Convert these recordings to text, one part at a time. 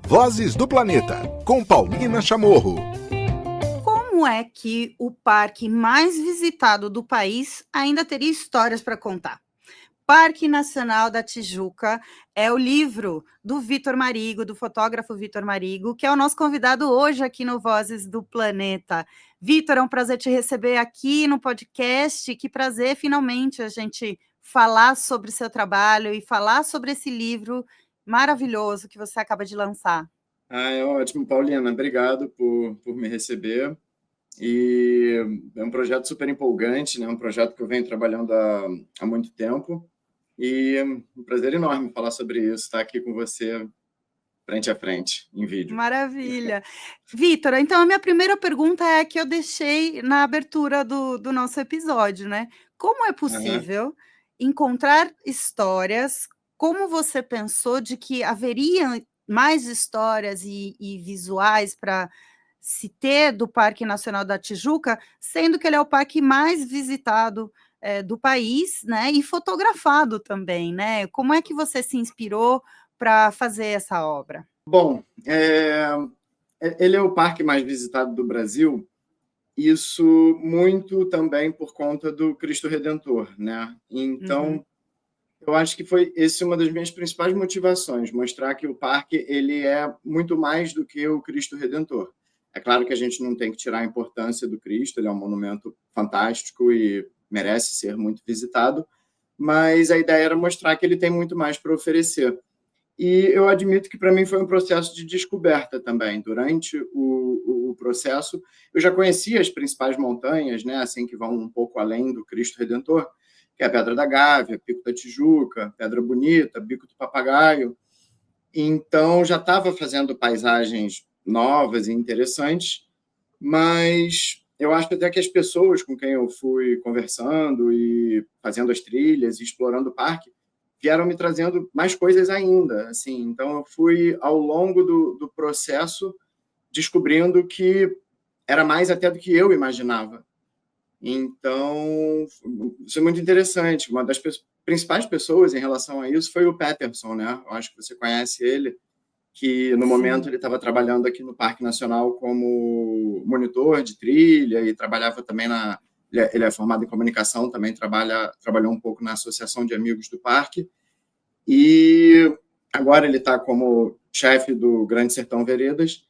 Vozes do Planeta, com Paulina Chamorro. Como é que o parque mais visitado do país ainda teria histórias para contar? Parque Nacional da Tijuca é o livro do Vitor Marigo, do fotógrafo Vitor Marigo, que é o nosso convidado hoje aqui no Vozes do Planeta. Vitor, é um prazer te receber aqui no podcast. Que prazer, finalmente, a gente falar sobre o seu trabalho e falar sobre esse livro maravilhoso que você acaba de lançar. É ótimo, Paulina. Obrigado por me receber. E é um projeto super empolgante, né? Um projeto que eu venho trabalhando há muito tempo. E é um prazer enorme falar sobre isso, estar aqui com você frente a frente, em vídeo. Maravilha. Vitor, então a minha primeira pergunta é a que eu deixei na abertura do nosso episódio, né? Como é possível encontrar histórias? Como você pensou de que haveria mais histórias e visuais para se ter do Parque Nacional da Tijuca, sendo que ele é o parque mais visitado do país, né? E fotografado também, né? Como é que você se inspirou para fazer essa obra? Bom, ele é o parque mais visitado do Brasil, isso muito também por conta do Cristo Redentor, né? Então, eu acho que foi essa uma das minhas principais motivações, mostrar que o parque ele é muito mais do que o Cristo Redentor. É claro que a gente não tem que tirar a importância do Cristo, ele é um monumento fantástico e merece ser muito visitado, mas a ideia era mostrar que ele tem muito mais para oferecer. E eu admito que para mim foi um processo de descoberta também. Durante o processo, eu já conhecia as principais montanhas, né, assim que vão um pouco além do Cristo Redentor, que é a Pedra da Gávea, Pico da Tijuca, Pedra Bonita, Bico do Papagaio. Então já estava fazendo paisagens novas e interessantes, mas eu acho até que as pessoas com quem eu fui conversando e fazendo as trilhas e explorando o parque vieram me trazendo mais coisas ainda, assim. Então eu fui ao longo do processo descobrindo que era mais até do que eu imaginava. Então isso é muito interessante. Uma das principais pessoas em relação a isso foi o Peterson, né? Eu acho que você conhece ele, que no momento ele estava trabalhando aqui no Parque Nacional como monitor de trilha e trabalhava também ele é formado em comunicação, também trabalhou um pouco na Associação de Amigos do Parque, e agora ele está como chefe do Grande Sertão Veredas,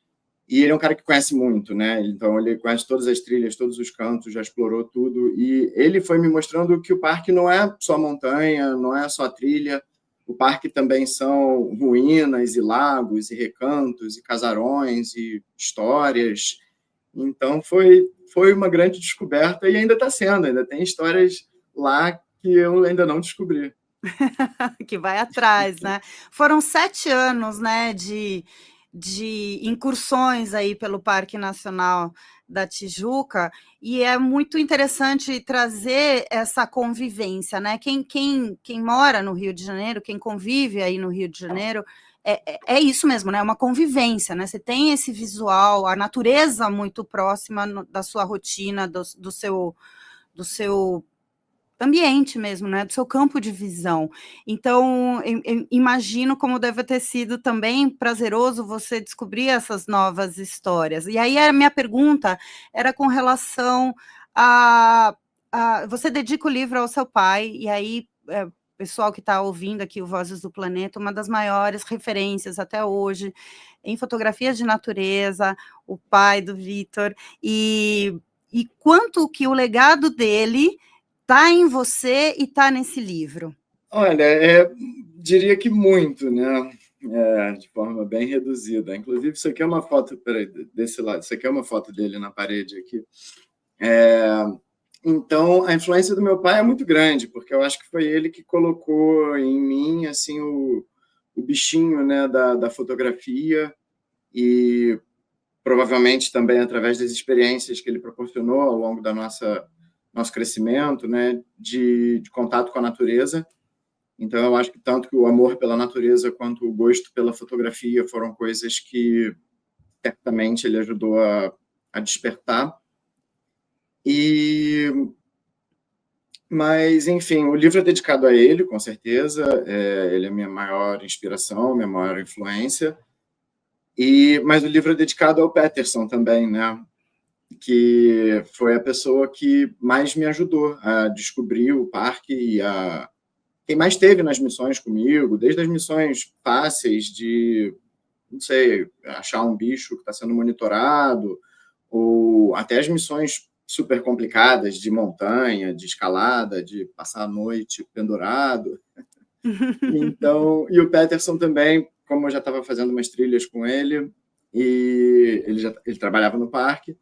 e ele é um cara que conhece muito, né? Então ele conhece todas as trilhas, todos os cantos, já explorou tudo, e ele foi me mostrando que o parque não é só montanha, não é só trilha, o parque também são ruínas e lagos e recantos e casarões e histórias. Então foi uma grande descoberta e ainda está sendo, ainda tem histórias lá que eu ainda não descobri. Que vai atrás, né? Foram 7 anos, né, de incursões aí pelo Parque Nacional da Tijuca, e é muito interessante trazer essa convivência, né? Quem mora no Rio de Janeiro, quem convive aí no Rio de Janeiro, é isso mesmo, né? É uma convivência, né? Você tem esse visual, a natureza muito próxima da sua rotina, do seu ambiente mesmo, né, do seu campo de visão. Então, eu imagino como deve ter sido também prazeroso você descobrir essas novas histórias. E aí a minha pergunta era com relação você dedica o livro ao seu pai, e aí, pessoal que está ouvindo aqui o Vozes do Planeta, uma das maiores referências até hoje em fotografias de natureza, o pai do Vitor, e quanto que o legado dele está em você e está nesse livro? Olha, diria que muito, né? De forma bem reduzida. Inclusive, isso aqui é uma foto, peraí, desse lado, isso aqui é uma foto dele na parede aqui. Então, a influência do meu pai é muito grande, porque eu acho que foi ele que colocou em mim assim o bichinho, né, da fotografia, e provavelmente também através das experiências que ele proporcionou ao longo da nosso crescimento, né, de contato com a natureza. Então, eu acho que tanto que o amor pela natureza quanto o gosto pela fotografia foram coisas que certamente ele ajudou a despertar. E Mas, enfim, o livro é dedicado a ele, com certeza. Ele é a minha maior inspiração, minha maior influência. Mas o livro é dedicado ao Peterson também, né? Que foi a pessoa que mais me ajudou a descobrir o parque e quem mais esteve nas missões comigo, desde as missões fáceis de, não sei, achar um bicho que está sendo monitorado, ou até as missões super complicadas de montanha, de escalada, de passar a noite pendurado. Então, e o Peterson também, como eu já estava fazendo umas trilhas com ele, e ele trabalhava no parque,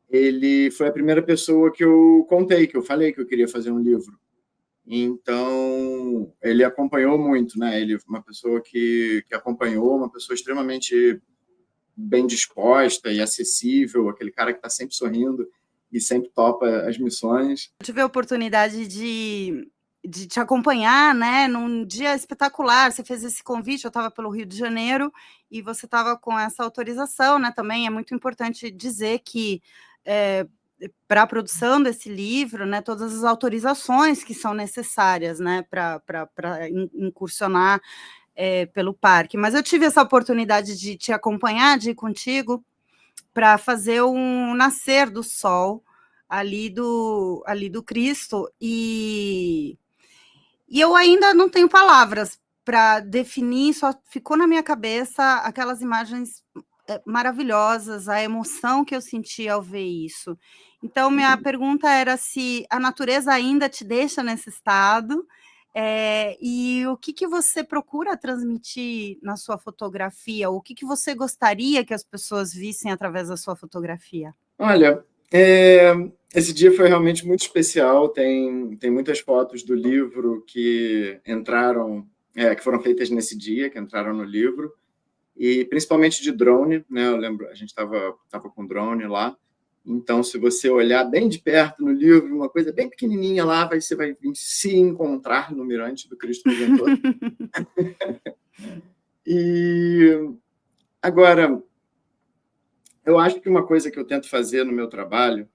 ele foi a primeira pessoa que eu contei, que eu falei que eu queria fazer um livro. Então, ele acompanhou muito, né? Ele foi uma pessoa que acompanhou, uma pessoa extremamente bem disposta e acessível, aquele cara que está sempre sorrindo e sempre topa as missões. Eu tive a oportunidade de te acompanhar, né, num dia espetacular. Você fez esse convite, eu estava pelo Rio de Janeiro e você estava com essa autorização, né? Também é muito importante dizer que para a produção desse livro, né, todas as autorizações que são necessárias, né, para incursionar pelo parque. Mas eu tive essa oportunidade de te acompanhar, de ir contigo, para fazer um nascer do sol ali do Cristo, e eu ainda não tenho palavras para definir, só ficou na minha cabeça aquelas imagens maravilhosas, a emoção que eu senti ao ver isso. Então, minha pergunta era se a natureza ainda te deixa nesse estado, e o que você procura transmitir na sua fotografia, o que você gostaria que as pessoas vissem através da sua fotografia? Olha, esse dia foi realmente muito especial. Tem muitas fotos do livro que entraram, que foram feitas nesse dia, que entraram no livro, e principalmente de drone, né? Eu lembro, a gente estava com drone lá. Então, se você olhar bem de perto no livro, uma coisa bem pequenininha lá, você vai se encontrar no mirante do Cristo Redentor. E agora, eu acho que uma coisa que eu tento fazer no meu trabalho,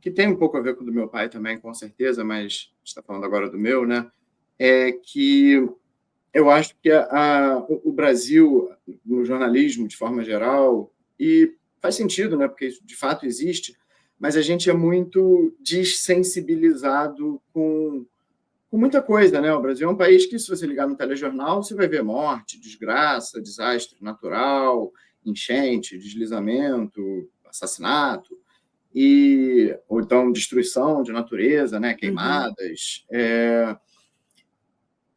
que tem um pouco a ver com o do meu pai também, com certeza, mas a gente está falando agora do meu, né? É que eu acho que o Brasil, no jornalismo, de forma geral, e faz sentido, né? Porque isso de fato existe, mas a gente é muito dessensibilizado com muita coisa, né? O Brasil é um país que, se você ligar no telejornal, você vai ver morte, desgraça, desastre natural, enchente, deslizamento, assassinato, ou então destruição de natureza, né? Queimadas.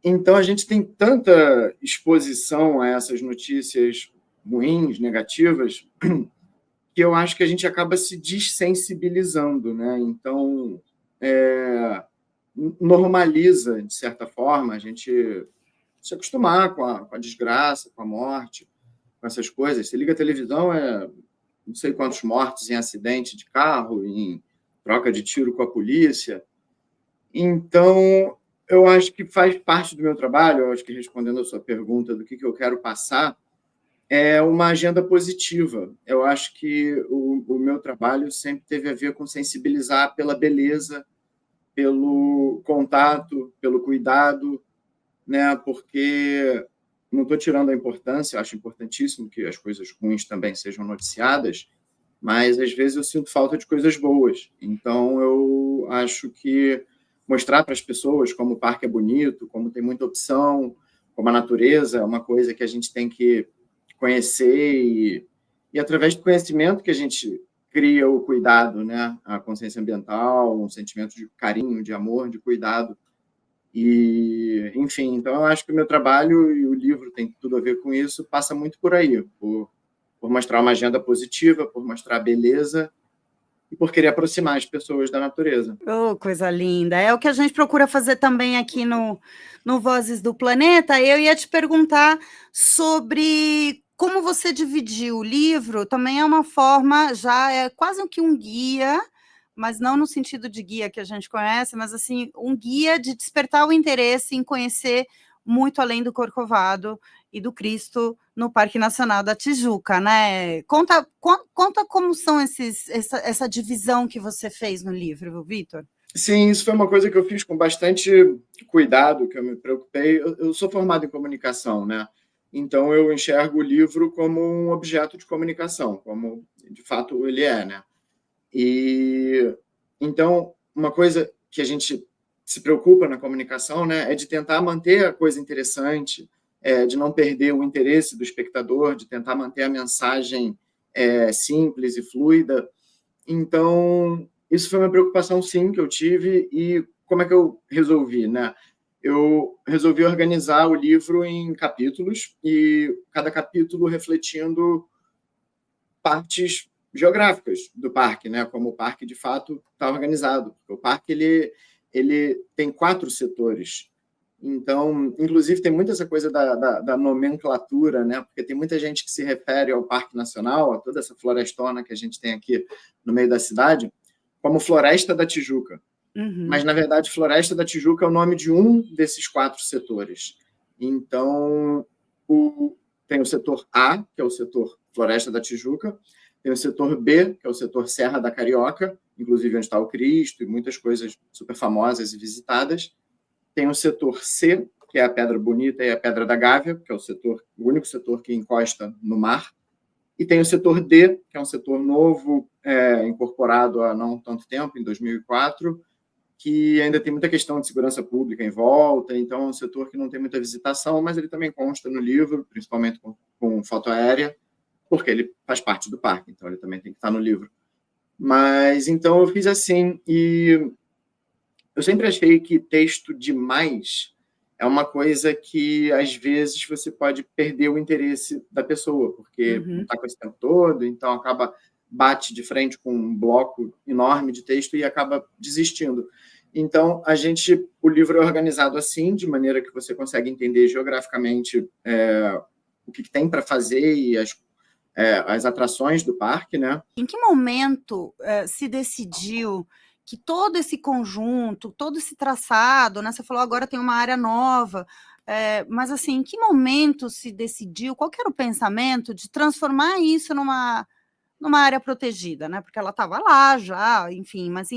Então, a gente tem tanta exposição a essas notícias ruins, negativas, que eu acho que a gente acaba se dessensibilizando, né? Então, normaliza, de certa forma, a gente se acostumar com a desgraça, com a morte, com essas coisas. Você liga a televisão, não sei quantos mortos em acidente de carro, em troca de tiro com a polícia. Então, eu acho que faz parte do meu trabalho, eu acho que respondendo a sua pergunta do que eu quero passar, é uma agenda positiva. Eu acho que o meu trabalho sempre teve a ver com sensibilizar pela beleza, pelo contato, pelo cuidado, né? Porque não estou tirando a importância, acho importantíssimo que as coisas ruins também sejam noticiadas, mas às vezes eu sinto falta de coisas boas. Então, eu acho que mostrar para as pessoas como o parque é bonito, como tem muita opção, como a natureza é uma coisa que a gente tem que conhecer, e através do conhecimento que a gente cria o cuidado, né? A consciência ambiental, um sentimento de carinho, de amor, de cuidado. E, enfim, então eu acho que o meu trabalho, e o livro tem tudo a ver com isso, passa muito por aí, por mostrar uma agenda positiva, por mostrar beleza e por querer aproximar as pessoas da natureza. Oh, coisa linda! É o que a gente procura fazer também aqui no Vozes do Planeta. Eu ia te perguntar sobre como você dividiu o livro. Também é uma forma, já é quase que um guia, mas não no sentido de guia que a gente conhece, mas assim, um guia de despertar o interesse em conhecer muito além do Corcovado e do Cristo no Parque Nacional da Tijuca, né? Conta como são essa divisão que você fez no livro, Vitor. Sim, isso foi uma coisa que eu fiz com bastante cuidado, que eu me preocupei. Eu sou formado em comunicação, né? Então eu enxergo o livro como um objeto de comunicação, como de fato ele é, né? E então uma coisa que a gente se preocupa na comunicação, né, é de tentar manter a coisa interessante, de não perder o interesse do espectador, de tentar manter a mensagem simples e fluida. Então, isso foi uma preocupação, sim, que eu tive. E como é que eu resolvi, né? Eu resolvi organizar o livro em capítulos, e cada capítulo refletindo partes geográficas do parque, né? Como o parque, de fato, está organizado. O parque ele tem 4 setores. Então, inclusive, tem muita essa coisa da nomenclatura, né? Porque tem muita gente que se refere ao Parque Nacional, a toda essa florestona que a gente tem aqui no meio da cidade, como Floresta da Tijuca. Mas, na verdade, Floresta da Tijuca é o nome de um desses 4 setores. Então, tem o setor A, que é o setor Floresta da Tijuca, tem o setor B, que é o setor Serra da Carioca, inclusive onde está o Cristo e muitas coisas super famosas e visitadas. Tem o setor C, que é a Pedra Bonita e a Pedra da Gávea, que é o único setor que encosta no mar. E tem o setor D, que é um setor novo, incorporado há não tanto tempo, em 2004, que ainda tem muita questão de segurança pública em volta. Então é um setor que não tem muita visitação, mas ele também consta no livro, principalmente com foto aérea, porque ele faz parte do parque, então ele também tem que estar no livro. Mas então eu fiz assim, e eu sempre achei que texto demais é uma coisa que, às vezes, você pode perder o interesse da pessoa, porque não está com esse tempo todo, então bate de frente com um bloco enorme de texto e acaba desistindo. Então, o livro é organizado assim, de maneira que você consegue entender geograficamente o que tem para fazer e as atrações do parque, né? Em que momento se decidiu que todo esse conjunto, todo esse traçado, né? Você falou agora tem uma área nova, mas assim, em que momento se decidiu, qual que era o pensamento de transformar isso numa área protegida, né? Porque ela estava lá já, enfim, mas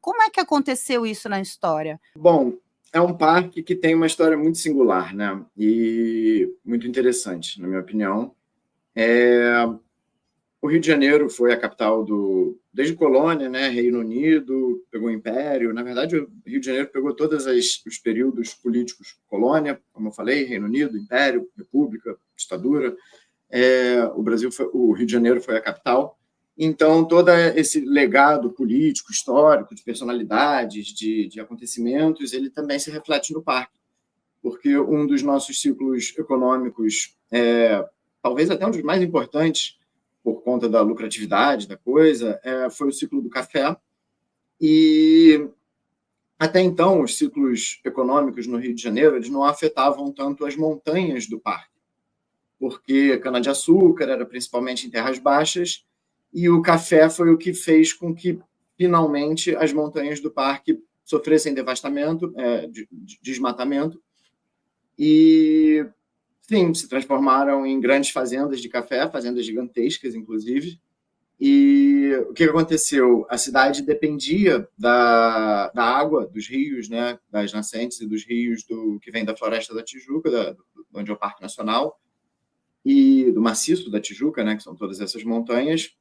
como é que aconteceu isso na história? Bom, é um parque que tem uma história muito singular, né? E muito interessante, na minha opinião. O Rio de Janeiro foi a capital desde colônia, né? Reino Unido, pegou o Império. Na verdade, o Rio de Janeiro pegou todos os períodos políticos: colônia, como eu falei, Reino Unido, Império, República, ditadura. O Rio de Janeiro foi a capital. Então, todo esse legado político, histórico, de personalidades, de acontecimentos, ele também se reflete no parque, porque um dos nossos ciclos econômicos, talvez até um dos mais importantes, por conta da lucratividade da coisa, foi o ciclo do café. E até então, os ciclos econômicos no Rio de Janeiro eles não afetavam tanto as montanhas do parque, porque cana-de-açúcar era principalmente em terras baixas, e o café foi o que fez com que, finalmente, as montanhas do parque sofressem devastamento, desmatamento, e, sim, se transformaram em grandes fazendas de café, fazendas gigantescas, inclusive. E o que aconteceu? A cidade dependia da água dos rios, né, das nascentes e dos rios que vem da Floresta da Tijuca, onde é o Parque Nacional, e do Maciço da Tijuca, né, que são todas essas montanhas.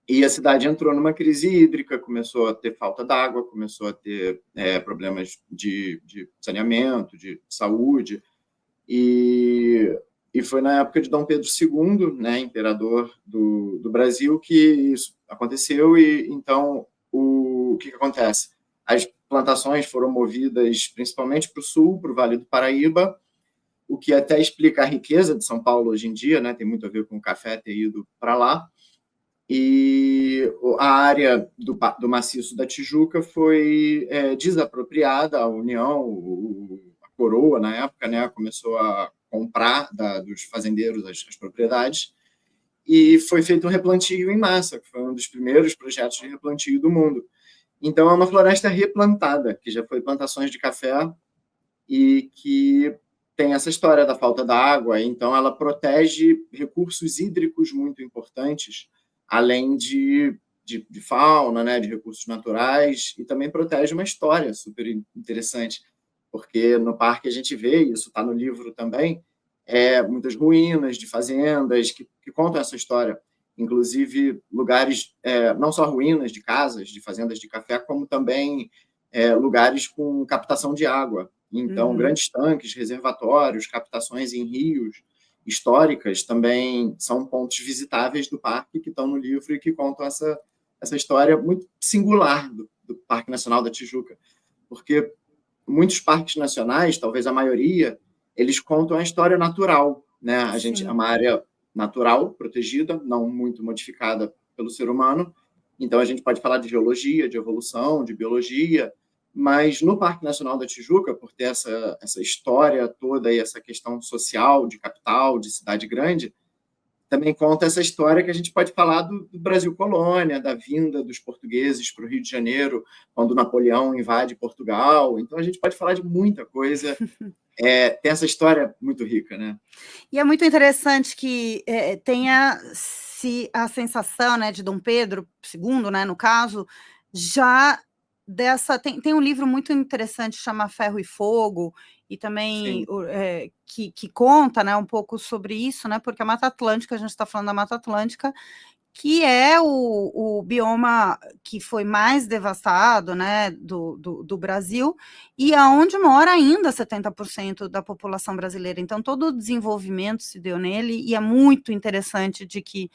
E a cidade entrou numa crise hídrica, começou a ter falta d'água, começou a ter problemas de saneamento, de saúde. E foi na época de Dom Pedro II, né, imperador do Brasil, que isso aconteceu. E então o que acontece? As plantações foram movidas principalmente para o sul, para o Vale do Paraíba, o que até explica a riqueza de São Paulo hoje em dia, né? Tem muito a ver com o café ter ido para lá. E a área do Maciço da Tijuca foi desapropriada. A União, a coroa, na época, né, começou a comprar dos fazendeiros as propriedades, e foi feito um replantio em massa, que foi um dos primeiros projetos de replantio do mundo. Então, é uma floresta replantada, que já foi plantações de café e que tem essa história da falta d'água. Então, ela protege recursos hídricos muito importantes, além de de fauna, né, de recursos naturais, e também protege uma história super interessante, porque no parque a gente vê, isso está no livro também, muitas ruínas de fazendas que contam essa história, inclusive lugares, não só ruínas de casas, de fazendas de café, como também lugares com captação de água. Então, grandes tanques, reservatórios, captações em rios históricas também são pontos visitáveis do parque que estão no livro e que contam essa história muito singular do Parque Nacional da Tijuca, porque muitos parques nacionais, talvez a maioria, eles contam a história natural, né? É uma área natural, protegida, não muito modificada pelo ser humano, então a gente pode falar de geologia, de evolução, de biologia, mas no Parque Nacional da Tijuca, por ter essa história toda e essa questão social, de capital, de cidade grande, também conta essa história que a gente pode falar do Brasil colônia, da vinda dos portugueses para o Rio de Janeiro, quando Napoleão invade Portugal. Então, a gente pode falar de muita coisa. Tem essa história muito rica, né? E é muito interessante que tenha-se a sensação, né, de Dom Pedro II, né, no caso, já dessa... Tem um livro muito interessante, chama Ferro e Fogo, e também que conta, né, um pouco sobre isso, né, porque a Mata Atlântica, a gente está falando da Mata Atlântica, que é o bioma que foi mais devastado, né, do Brasil, e aonde mora ainda 70% da população brasileira. Então, todo o desenvolvimento se deu nele, e é muito interessante de que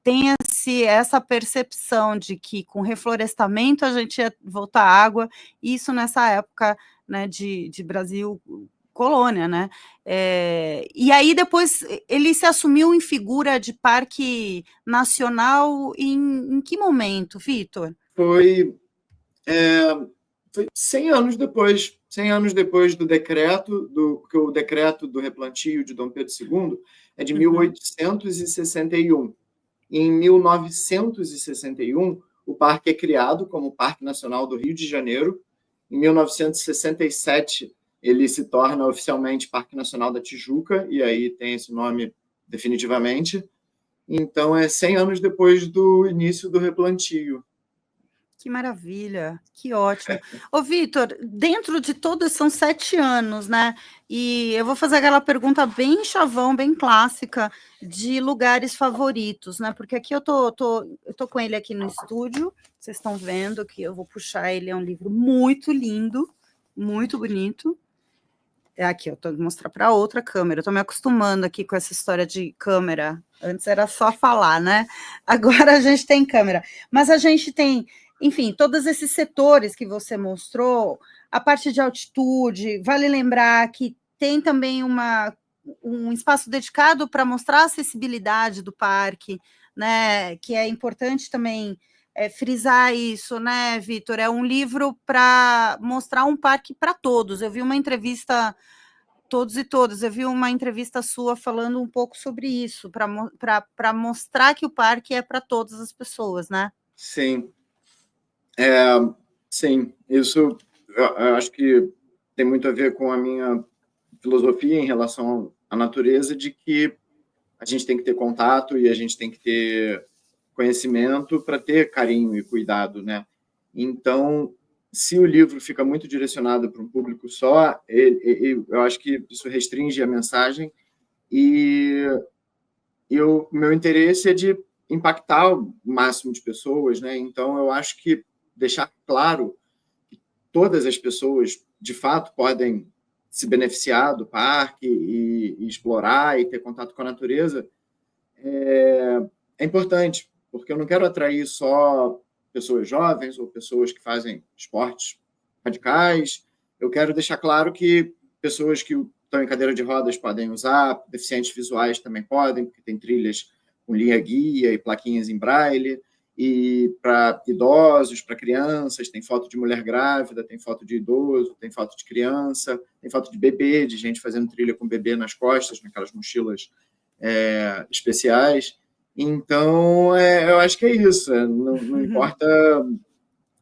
tenha-se essa percepção de que com reflorestamento a gente ia voltar à água, isso nessa época, né, de Brasil colônia, né? E aí depois ele se assumiu em figura de parque nacional em que momento, Vitor? Foi 100 anos depois, 100 anos depois do decreto, porque o decreto do replantio de Dom Pedro II é de 1861. Em 1961, o parque é criado como Parque Nacional do Rio de Janeiro. Em 1967, ele se torna oficialmente Parque Nacional da Tijuca, e aí tem esse nome definitivamente. Então, 100 anos depois do início do replantio. Que maravilha, que ótimo. Ô, Vitor, dentro de todos são 7 anos, né? E eu vou fazer aquela pergunta bem chavão, bem clássica, de lugares favoritos, né? Porque aqui eu tô com ele aqui no estúdio, vocês estão vendo que eu vou puxar ele, é um livro muito lindo, muito bonito. Aqui, eu estou mostrar para outra câmera. Eu estou me acostumando aqui com essa história de câmera. Antes era só falar, né? Agora a gente tem câmera. Mas a gente tem, enfim, todos esses setores que você mostrou, a parte de altitude. Vale lembrar que tem também um espaço dedicado para mostrar a acessibilidade do parque, né? Que é importante também frisar isso, né, Vitor? É um livro para mostrar um parque para todos. Eu vi uma entrevista, todos e todas, eu vi uma entrevista sua falando um pouco sobre isso, para mostrar que o parque é para todas as pessoas, né? Sim. Sim, isso eu acho que tem muito a ver com a minha filosofia em relação à natureza, de que a gente tem que ter contato e a gente tem que ter conhecimento para ter carinho e cuidado, né? Então, se o livro fica muito direcionado para um público só, eu acho que isso restringe a mensagem, e o meu interesse é de impactar o máximo de pessoas, né? Então, eu acho que deixar claro que todas as pessoas, de fato, podem se beneficiar do parque e explorar e ter contato com a natureza é importante, porque eu não quero atrair só pessoas jovens ou pessoas que fazem esportes radicais. Eu quero deixar claro que pessoas que estão em cadeira de rodas podem usar, deficientes visuais também podem, porque tem trilhas com linha guia e plaquinhas em braille, e para idosos, para crianças, tem foto de mulher grávida, tem foto de idoso, tem foto de criança, tem foto de bebê, de gente fazendo trilha com bebê nas costas, naquelas mochilas especiais. Então, eu acho que é isso. Não importa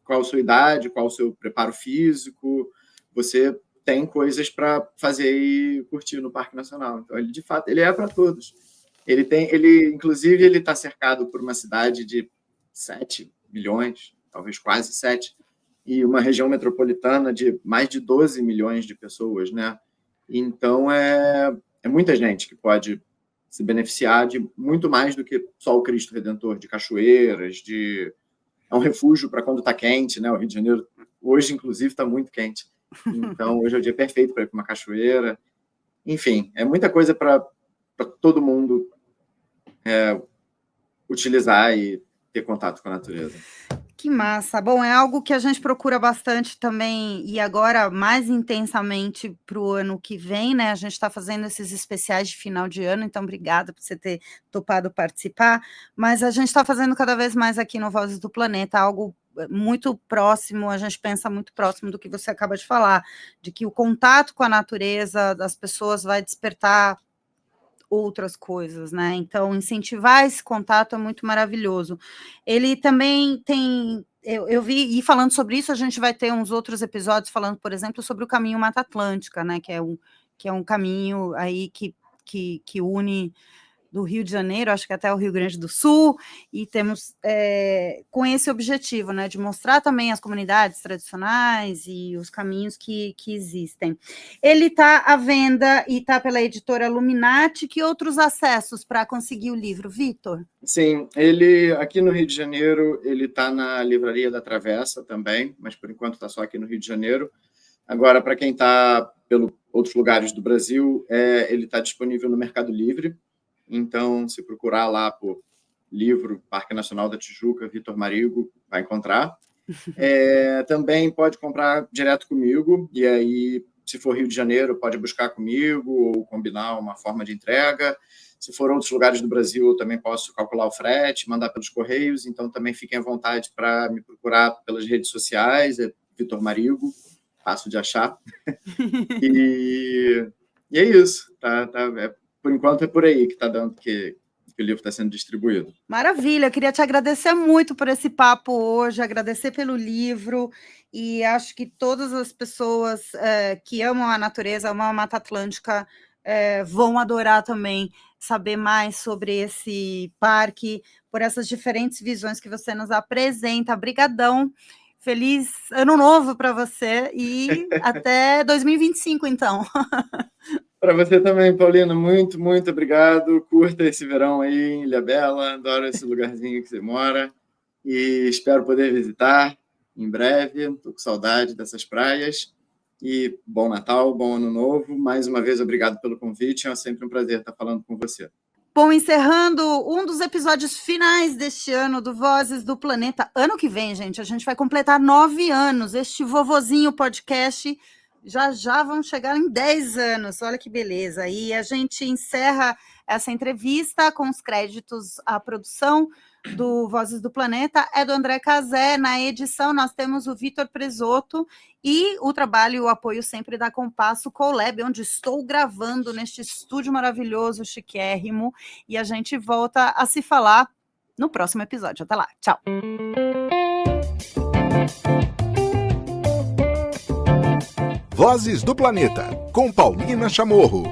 qual a sua idade, qual o seu preparo físico, você tem coisas para fazer e curtir no Parque Nacional. Então, ele, de fato, ele é para todos. Inclusive, ele está cercado por uma cidade de 7 milhões, talvez quase 7, e uma região metropolitana de mais de 12 milhões de pessoas, né? Então, é muita gente que pode se beneficiar de muito mais do que só o Cristo Redentor, de cachoeiras, é um refúgio para quando está quente, né? O Rio de Janeiro, hoje, inclusive, está muito quente. Então, hoje é o dia perfeito para ir para uma cachoeira. Enfim, é muita coisa para todo mundo utilizar e ter contato com a natureza. Que massa. Bom, é algo que a gente procura bastante também, e agora mais intensamente para o ano que vem, né? A gente está fazendo esses especiais de final de ano, então obrigada por você ter topado participar, mas a gente está fazendo cada vez mais aqui no Vozes do Planeta, algo muito próximo, a gente pensa muito próximo do que você acaba de falar, de que o contato com a natureza das pessoas vai despertar outras coisas, né? Então, incentivar esse contato é muito maravilhoso. Ele também tem, eu vi, e falando sobre isso, a gente vai ter uns outros episódios falando, por exemplo, sobre o caminho Mata Atlântica, né? Que é um caminho aí que une do Rio de Janeiro, acho que até o Rio Grande do Sul, e temos com esse objetivo, né, de mostrar também as comunidades tradicionais e os caminhos que existem. Ele está à venda e está pela editora Luminati. Que outros acessos para conseguir o livro, Vitor? Sim, ele aqui no Rio de Janeiro, ele está na Livraria da Travessa também, mas por enquanto está só aqui no Rio de Janeiro. Agora, para quem está pelos outros lugares do Brasil, ele está disponível no Mercado Livre. Então, se procurar lá por livro Parque Nacional da Tijuca, Vitor Marigo, vai encontrar. Também pode comprar direto comigo, e aí, se for Rio de Janeiro, pode buscar comigo ou combinar uma forma de entrega. Se for outros lugares do Brasil, eu também posso calcular o frete, mandar pelos correios, então também fiquem à vontade para me procurar pelas redes sociais, Vitor Marigo, fácil de achar. E é isso, por enquanto é por aí que está dando que o livro está sendo distribuído. Maravilha, eu queria te agradecer muito por esse papo hoje, agradecer pelo livro, e acho que todas as pessoas que amam a natureza, amam a Mata Atlântica, vão adorar também saber mais sobre esse parque, por essas diferentes visões que você nos apresenta. Brigadão, feliz ano novo para você e até 2025, então. Para você também, Paulina, muito, muito obrigado. Curta esse verão aí em Ilhabela, adoro esse lugarzinho que você mora e espero poder visitar em breve. Estou com saudade dessas praias. E bom Natal, bom Ano Novo. Mais uma vez, obrigado pelo convite. É sempre um prazer estar falando com você. Bom, encerrando um dos episódios finais deste ano do Vozes do Planeta. Ano que vem, gente, a gente vai completar 9 anos. Este vovozinho podcast já vão chegar em 10 anos, olha que beleza. E a gente encerra essa entrevista com os créditos. A produção do Vozes do Planeta é do André Cazé. Na edição nós temos o Vitor Presoto e o trabalho e o apoio sempre da Compasso Colab, onde estou gravando neste estúdio maravilhoso, chiquérrimo, e a gente volta a se falar no próximo episódio. Até lá, tchau! Vozes do Planeta, com Paulina Chamorro.